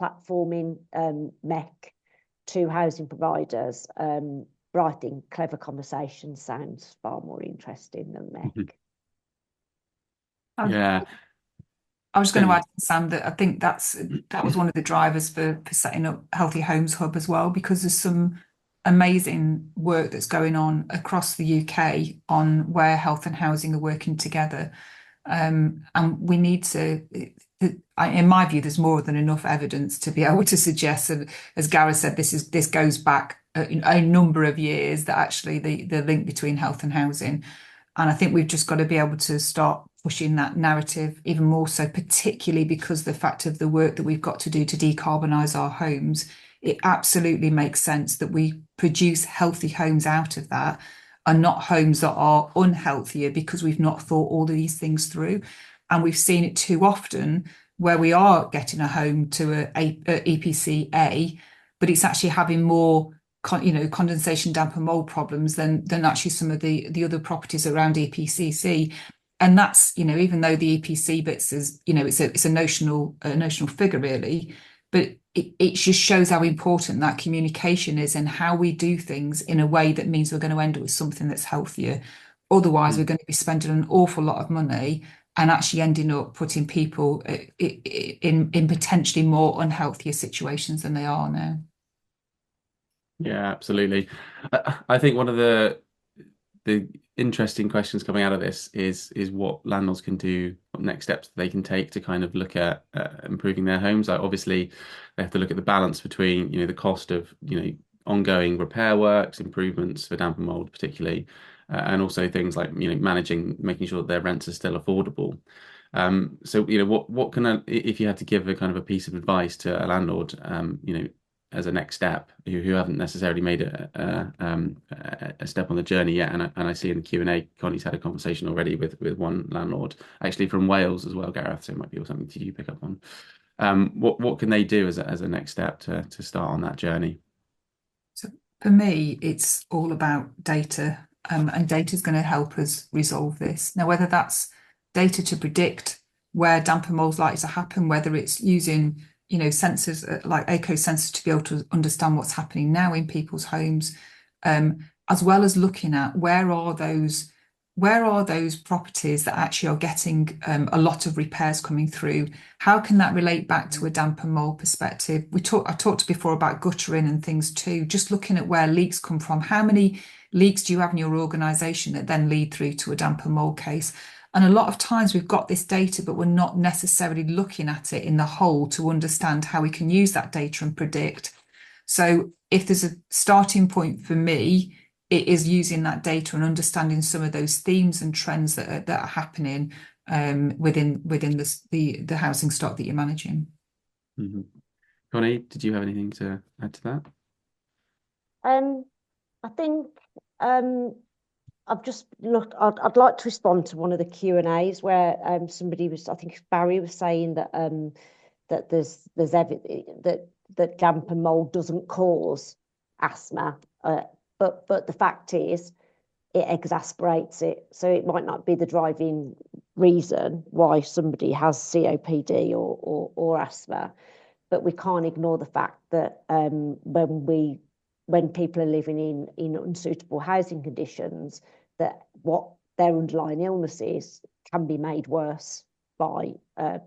platforming MEC to housing providers. But I think clever conversation sounds far more interesting than MEC. Yeah. I was going to add, Sam, that I think that was one of the drivers for setting up Healthy Homes Hub as well, because there's some amazing work that's going on across the UK on where health and housing are working together. And we need to, in my view, there's more than enough evidence to be able to suggest, and as Gareth said, this goes back a number of years, that actually the link between health and housing. And I think we've just got to be able to start pushing that narrative even more so, particularly because the fact of the work that we've got to do to decarbonise our homes. It absolutely makes sense that we produce healthy homes out of that, and not homes that are unhealthier because we've not thought all of these things through. And we've seen it too often where we are getting a home to a EPC A, but it's actually having more condensation, damp and mold problems than actually some of the other properties around EPCC. And that's, even though the EPC bits is, it's a notional figure really, but it just shows how important that communication is and how we do things in a way that means we're going to end up with something that's healthier. Otherwise, we're going to be spending an awful lot of money and actually ending up putting people in potentially more unhealthier situations than they are now. Yeah, absolutely. I think one of the interesting questions coming out of this is what landlords can do, what next steps they can take to kind of look at improving their homes. Like obviously, they have to look at the balance between the cost of ongoing repair works, improvements for damp and mold, particularly, and also things like making sure that their rents are still affordable. So what can if you had to give a kind of a piece of advice to a landlord, as a next step who haven't necessarily made a step on the journey yet. And I see in the Q&A, Connie's had a conversation already with one landlord, actually from Wales as well, Gareth. So it might be something to you pick up on. What can they do as a next step to start on that journey? So for me, it's all about data, and data is going to help us resolve this. Now, whether that's data to predict where damp and mold is likely to happen, whether it's using sensors like Aico sensors to be able to understand what's happening now in people's homes, as well as looking at where are those properties that actually are getting a lot of repairs coming through. How can that relate back to a damp and mold perspective? I talked before about guttering and things too, just looking at where leaks come from. How many leaks do you have in your organisation that then lead through to a damp and mold case? And a lot of times we've got this data, but we're not necessarily looking at it in the whole to understand how we can use that data and predict. So if there's a starting point for me, it is using that data and understanding some of those themes and trends that are happening within the housing stock that you're managing. Mm-hmm. Connie, did you have anything to add to that? I think I've just looked. I'd like to respond to one of the Q&As where somebody was, I think Barry was saying that that there's that damp and mold doesn't cause asthma, but the fact is it exacerbates it. So it might not be the driving reason why somebody has COPD or asthma, but we can't ignore the fact that when people are living in unsuitable housing conditions, that what their underlying illness is can be made worse by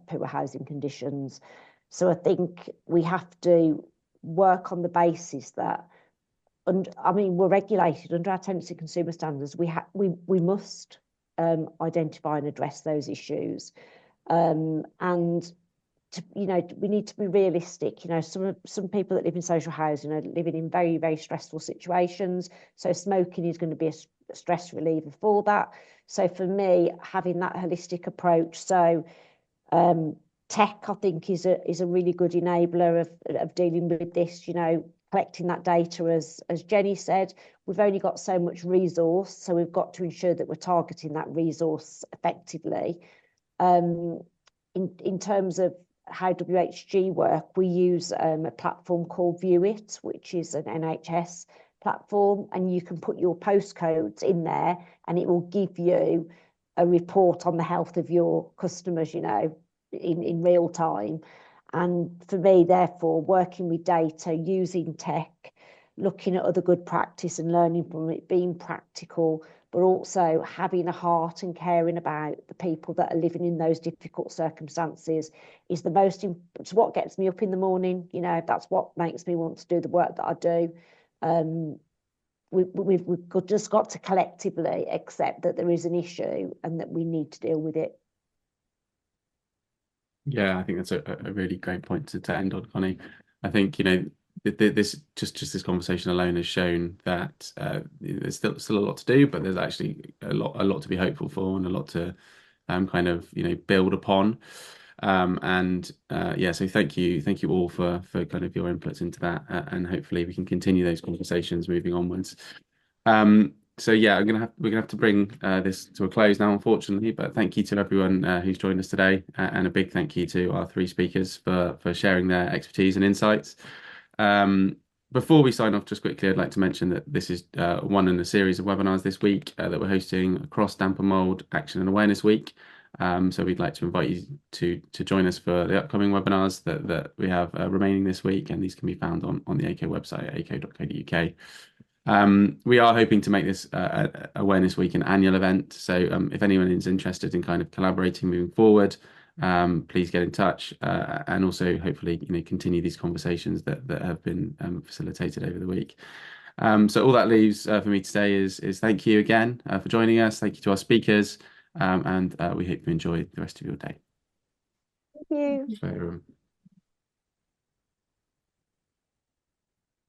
poor housing conditions. So I think we have to work on the basis that, and I mean, we're regulated under our tenancy consumer standards. We must identify and address those issues, and we need to be realistic. Some people that live in social housing are living in very, very stressful situations. So smoking is going to be a stress reliever for that. So for me, having that holistic approach, so tech, I think, is a really good enabler of dealing with this. Collecting that data, as Jenny said, we've only got so much resource, so we've got to ensure that we're targeting that resource effectively. In terms of how WHG work, we use a platform called View It, which is an NHS platform, and you can put your postcodes in there and it will give you a report on the health of your customers, in real time. And for me, therefore, working with data, using tech, looking at other good practice and learning from it, being practical, but also having a heart and caring about the people that are living in those difficult circumstances is it's what gets me up in the morning. That's what makes me want to do the work that I do. We've just got to collectively accept that there is an issue and that we need to deal with it. Yeah, I think that's a really great point to end on, Connie. I think this this conversation alone has shown that there's still a lot to do, but there's actually a lot to be hopeful for and a lot to kind of build upon. So thank you all for kind of your inputs into that, and hopefully we can continue those conversations moving onwards. So yeah, we're gonna have to bring this to a close now, unfortunately. But thank you to everyone who's joined us today, and a big thank you to our three speakers for sharing their expertise and insights. Before we sign off, just quickly, I'd like to mention that this is one in a series of webinars this week that we're hosting across Damp and Mould Action and Awareness Week. So we'd like to invite you to join us for the upcoming webinars that we have remaining this week, and these can be found on the Aico website, aico.co.uk. We are hoping to make this Awareness Week an annual event. So if anyone is interested in kind of collaborating moving forward, please get in touch, and also hopefully continue these conversations that have been facilitated over the week. So all that leaves for me to say is thank you again for joining us. Thank you to our speakers, and we hope you enjoy the rest of your day. Thank you. So,